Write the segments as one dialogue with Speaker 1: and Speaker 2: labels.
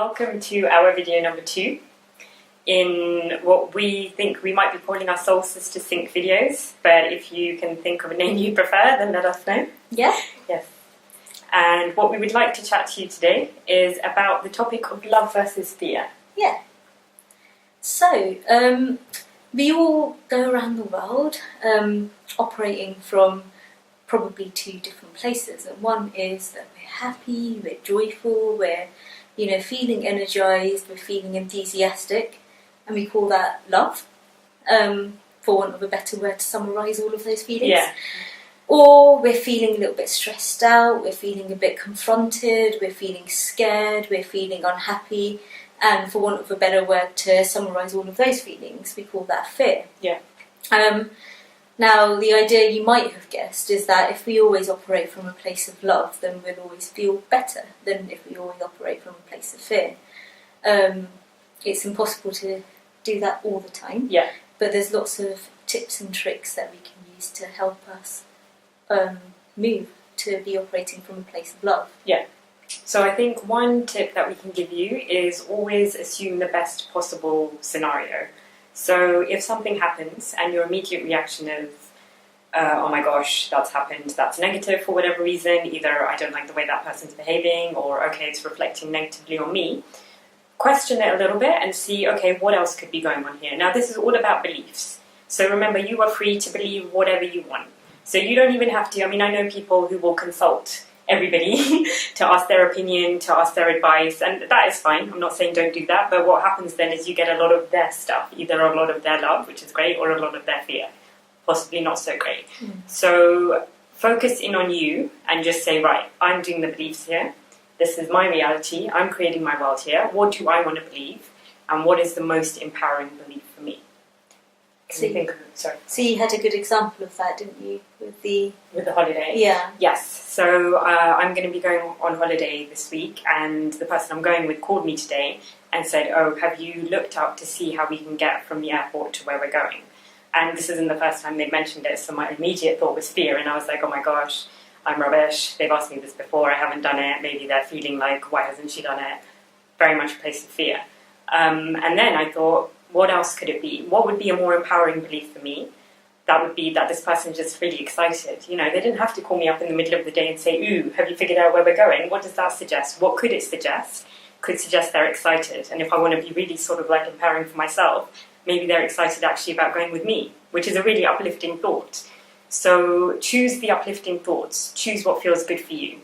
Speaker 1: welcome to our video number 2 in what we think we might be calling our Soul Sister Sync videos, but if you can think of a name you prefer, then let us know.
Speaker 2: Yeah.
Speaker 1: Yes. And what we would like to chat to you today is about the topic of love versus fear.
Speaker 2: Yeah. So, we all go around the world operating from probably 2 different places. And one is that we're happy, we're joyful, we're feeling energized, we're feeling enthusiastic, and we call that love, for want of a better word to summarize all of those feelings.
Speaker 1: Yeah.
Speaker 2: Or we're feeling a little bit stressed out, we're feeling a bit confronted, we're feeling scared, we're feeling unhappy, and for want of a better word to summarise all of those feelings, we call that fear.
Speaker 1: Yeah.
Speaker 2: Now, the idea you might have guessed is that if we always operate from a place of love, then we'll always feel better than if we always operate from a place of fear. It's impossible to do that all the time,
Speaker 1: Yeah.
Speaker 2: but there's lots of tips and tricks that we can use to help us move to be operating from a place of love.
Speaker 1: Yeah. So I think one tip that we can give you is always assume the best possible scenario. So if something happens and your immediate reaction is, oh my gosh, that's happened, that's negative for whatever reason, either I don't like the way that person's behaving, or okay, it's reflecting negatively on me, question it a little bit and see, okay, what else could be going on here? Now, this is all about beliefs. So remember, you are free to believe whatever you want. So you don't even have to, I know people who will consult everybody to ask their opinion, to ask their advice, and that is fine. I'm not saying don't do that, but what happens then is you get a lot of their stuff, either a lot of their love, which is great, or a lot of their fear, possibly not so great. So focus in on you and just say, right, I'm doing the beliefs here, this is my reality, I'm creating my world here, what do I want to believe, and what is the most empowering belief for me?
Speaker 2: So you had a good example of that, didn't you, with the
Speaker 1: holiday?
Speaker 2: Yeah.
Speaker 1: Yes. So I'm going to be going on holiday this week, and the person I'm going with called me today and said, oh, have you looked up to see how we can get from the airport to where we're going? And this isn't the first time they've mentioned it, so my immediate thought was fear, and I was like, oh my gosh, I'm rubbish. They've asked me this before, I haven't done it. Maybe they're feeling like, why hasn't she done it? Very much a place of fear. And then I thought, what else could it be? What would be a more empowering belief for me? That would be that this person's just really excited. They didn't have to call me up in the middle of the day and say, ooh, have you figured out where we're going? What does that suggest? What could it suggest? Could suggest they're excited. And if I want to be really sort of like empowering for myself, maybe they're excited actually about going with me, which is a really uplifting thought. So choose the uplifting thoughts. Choose what feels good for you.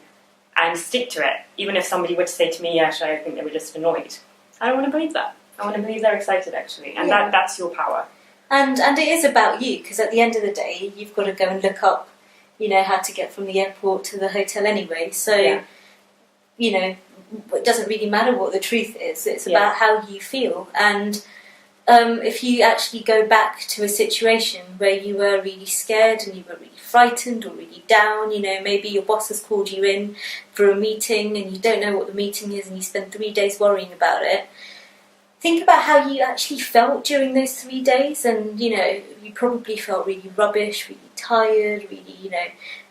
Speaker 1: And stick to it. Even if somebody were to say to me, yeah, I think they were just annoyed. I don't want to believe that. I want to believe they're excited, actually. And that's your power. And
Speaker 2: it is about you, because at the end of the day, you've got to go and look up, how to get from the airport to the hotel anyway. So, it doesn't really matter what the truth is. It's about how you feel. And if you actually go back to a situation where you were really scared and you were really frightened or really down, maybe your boss has called you in for a meeting and you don't know what the meeting is and you spend 3 days worrying about it. Think about how you actually felt during those 3 days, and you probably felt really rubbish, really tired, really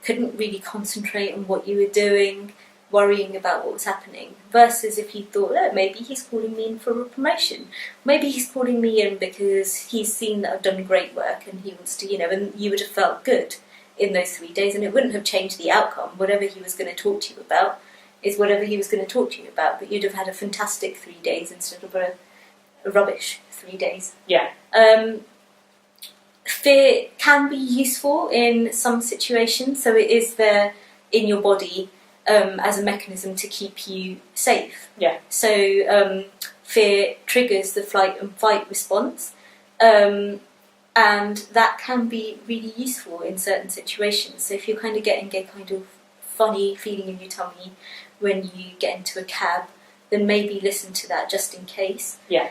Speaker 2: couldn't really concentrate on what you were doing, worrying about what was happening, versus if you thought, oh, maybe he's calling me in for a promotion, maybe he's calling me in because he's seen that I've done great work and he wants to, and you would have felt good in those 3 days, and it wouldn't have changed the outcome. Whatever he was going to talk to you about is whatever he was going to talk to you about, but you'd have had a fantastic 3 days instead of a rubbish 3 days.
Speaker 1: Yeah.
Speaker 2: Fear can be useful in some situations, so it is there in your body as a mechanism to keep you safe.
Speaker 1: Yeah.
Speaker 2: So fear triggers the flight and fight response, and that can be really useful in certain situations. So if you're kind of getting a kind of funny feeling in your tummy when you get into a cab, then maybe listen to that just in case.
Speaker 1: Yeah.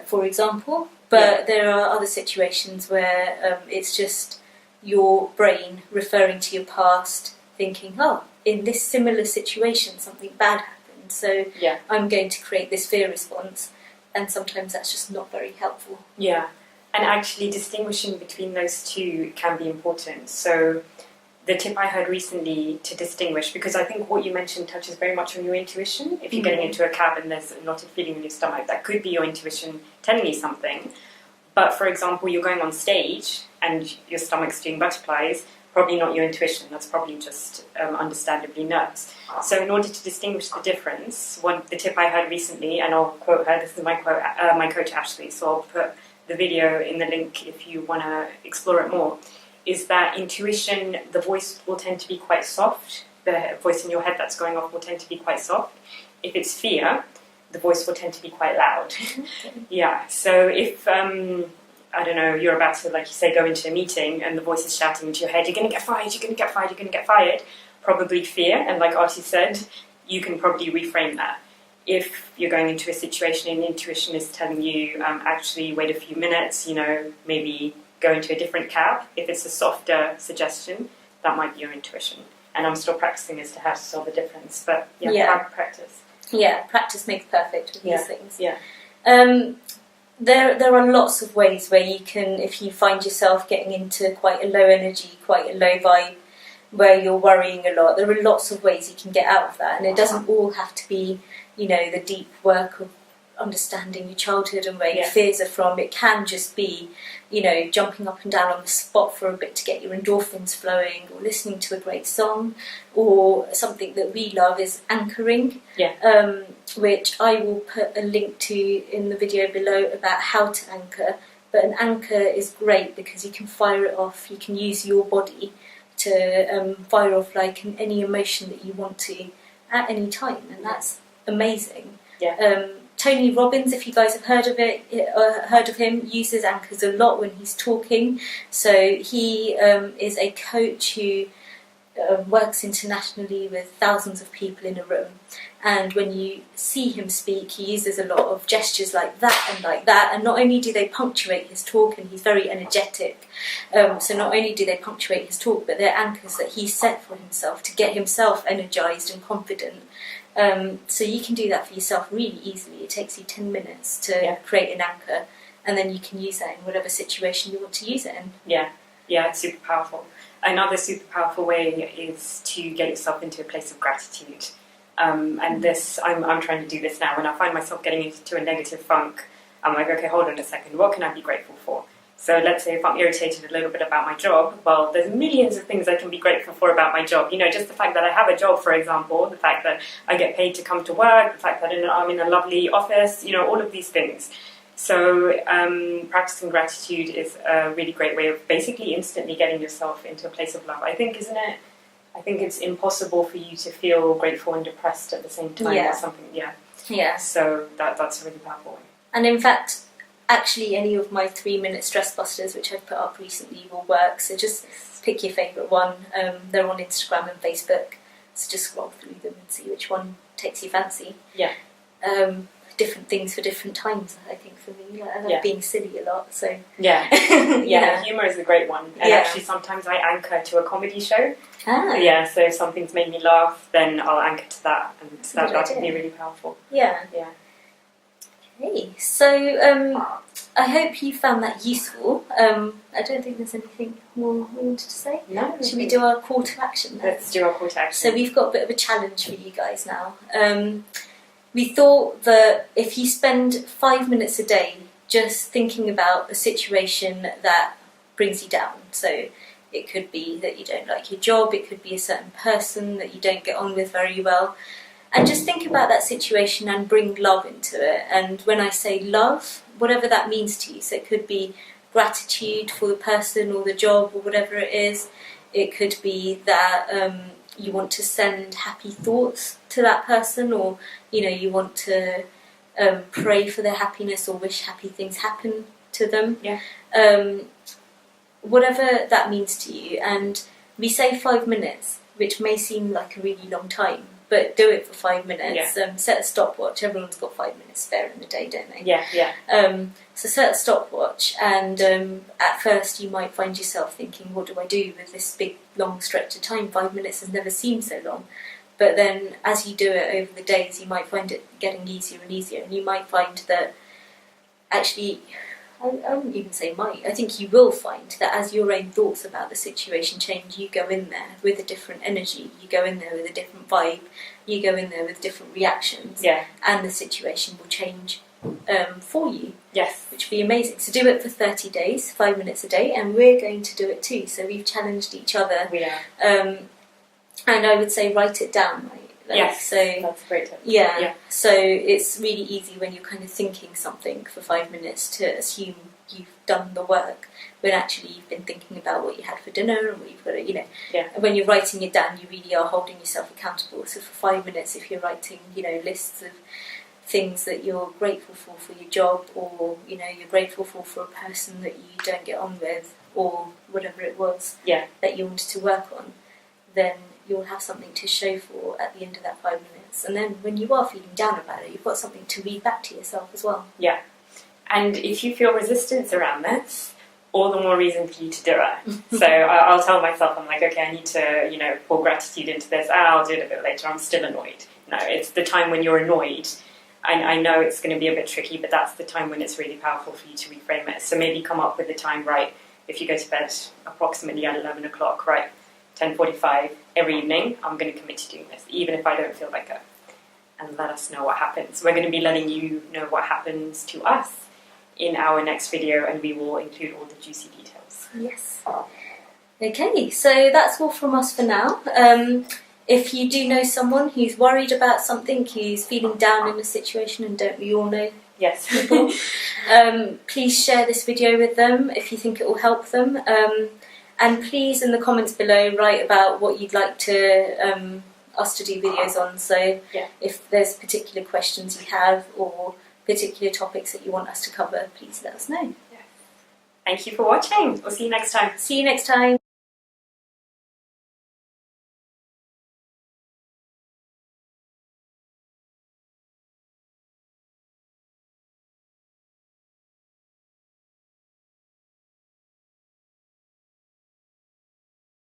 Speaker 2: For example. But there are other situations where it's just your brain referring to your past, thinking, oh, in this similar situation something bad happened, so I'm going to create this fear response, and sometimes that's just not very helpful.
Speaker 1: Yeah, and actually distinguishing between those two can be important. So the tip I heard recently to distinguish, because I think what you mentioned touches very much on your intuition. If you're getting into a cab and there's a knotted feeling in your stomach, that could be your intuition telling you something. But for example, you're going on stage and your stomach's doing butterflies, probably not your intuition, that's probably just understandably nerves. So in order to distinguish the difference, the tip I heard recently, and I'll quote her, this is my quote, my coach Ashley, so I'll put the video in the link if you want to explore it more, is that intuition, the voice will tend to be quite soft. The voice in your head that's going off will tend to be quite soft. If it's fear, the voice will tend to be quite loud. Yeah, so if, I don't know, you're about to, like you say, go into a meeting and the voice is shouting into your head, you're going to get fired, you're going to get fired, you're going to get fired, probably fear, and like Artie said, you can probably reframe that. If you're going into a situation and intuition is telling you, actually, wait a few minutes, maybe go into a different cab. If it's a softer suggestion, that might be your intuition. And I'm still practicing as to how to tell the difference. But practice.
Speaker 2: Yeah, practice makes perfect with these things.
Speaker 1: Yeah.
Speaker 2: There are lots of ways where you can, if you find yourself getting into quite a low energy, quite a low vibe, where you're worrying a lot, there are lots of ways you can get out of that. And it doesn't all have to be, the deep work of understanding your childhood and where your fears are from. It can just be, jumping up and down on the spot for a bit to get your endorphins flowing, or listening to a great song, or something that we love is anchoring, which I will put a link to in the video below about how to anchor. But an anchor is great because you can fire it off, you can use your body to fire off like any emotion that you want to at any time, and that's amazing. Tony Robbins, if you guys have heard of him, uses anchors a lot when he's talking. So he is a coach who works internationally with thousands of people in a room. And when you see him speak, he uses a lot of gestures like that and like that. And not only do they punctuate his talk, and he's very energetic, so not only do they punctuate his talk, but they're anchors that he set for himself to get himself energised and confident. So you can do that for yourself really easily. It takes you 10 minutes to create an anchor, and then you can use that in whatever situation you want to use it in. Yeah,
Speaker 1: it's super powerful. Another super powerful way is to get yourself into a place of gratitude. And this, I'm trying to do this now. When I find myself getting into a negative funk, I'm like, okay, hold on a second. What can I be grateful for? So let's say if I'm irritated a little bit about my job, well, there's millions of things I can be grateful for about my job. Just the fact that I have a job, for example, the fact that I get paid to come to work, the fact that I'm in a lovely office, all of these things. So practicing gratitude is a really great way of basically instantly getting yourself into a place of love. I think, isn't it? I think it's impossible for you to feel grateful and depressed at the same time or something. Yeah. So that's a really powerful way.
Speaker 2: And in fact, actually, any of my 3-minute stress busters, which I've put up recently, will work. So just pick your favourite one. They're on Instagram and Facebook. So just scroll through them and see which one takes your fancy.
Speaker 1: Yeah.
Speaker 2: Different things for different times, I think, for me. I like being silly a lot, so...
Speaker 1: Yeah. Humour is a great one. And actually, sometimes I anchor to a comedy show. Yeah, so if something's made me laugh, then I'll anchor to that. And that can be really powerful.
Speaker 2: Yeah. Okay, so I hope you found that useful. I don't think there's anything more we wanted to say.
Speaker 1: No.
Speaker 2: Should we do our call to action then?
Speaker 1: Let's do our call to action.
Speaker 2: So we've got a bit of a challenge for you guys now. We thought that if you spend 5 minutes a day just thinking about a situation that brings you down, so it could be that you don't like your job, it could be a certain person that you don't get on with very well, and just think about that situation and bring love into it. And when I say love, whatever that means to you, so it could be gratitude for the person or the job or whatever it is. It could be that you want to send happy thoughts to that person, or you want to pray for their happiness or wish happy things happen to them. Whatever that means to you. And we say 5 minutes, which may seem like a really long time, but do it for 5 minutes. Set a stopwatch. Everyone's got 5 minutes spare in the day, don't they? So set a stopwatch, and at first you might find yourself thinking, what do I do with this big long stretch of time? 5 minutes has never seemed so long. But then as you do it over the days, you might find it getting easier and easier, and you might find that actually I wouldn't even say might. I think you will find that as your own thoughts about the situation change, you go in there with a different energy, you go in there with a different vibe, you go in there with different reactions, and the situation will change for you.
Speaker 1: Yes.
Speaker 2: Which would be amazing. So do it for 30 days, 5 minutes a day, and we're going to do it too. So we've challenged each other.
Speaker 1: We are.
Speaker 2: And I would say write it down, right?
Speaker 1: Yes,
Speaker 2: so
Speaker 1: that's a great tip.
Speaker 2: Yeah. So it's really easy when you're kind of thinking something for 5 minutes to assume you've done the work, when actually you've been thinking about what you had for dinner and what you've got to, And when you're writing it down, you really are holding yourself accountable. So for 5 minutes, if you're writing, lists of things that you're grateful for your job, or you're grateful for a person that you don't get on with, or whatever it was that you wanted to work on, then you'll have something to show for at the end of that 5 minutes. And then when you are feeling down about it, you've got something to read back to yourself as well.
Speaker 1: Yeah. And if you feel resistance around this, all the more reason for you to do it. So I'll tell myself, I'm like, okay, I need to, pour gratitude into this. I'll do it a bit later. I'm still annoyed. No, it's the time when you're annoyed. I know it's going to be a bit tricky, but that's the time when it's really powerful for you to reframe it. So maybe come up with the time, right? If you go to bed approximately at 11 o'clock, right? 10:45 every evening, I'm going to commit to doing this, even if I don't feel like it. And let us know what happens. We're going to be letting you know what happens to us in our next video, and we will include all the juicy details.
Speaker 2: Yes. Okay, so that's all from us for now. If you do know someone who's worried about something, who's feeling down in a situation, and don't we all know
Speaker 1: yes,
Speaker 2: people, please share this video with them if you think it will help them. And please, in the comments below, write about what you'd like to us to do videos on. So if there's particular questions you have, or particular topics that you want us to cover, please let us know.
Speaker 1: Thank you for watching. We'll see you next time.
Speaker 2: See you next time.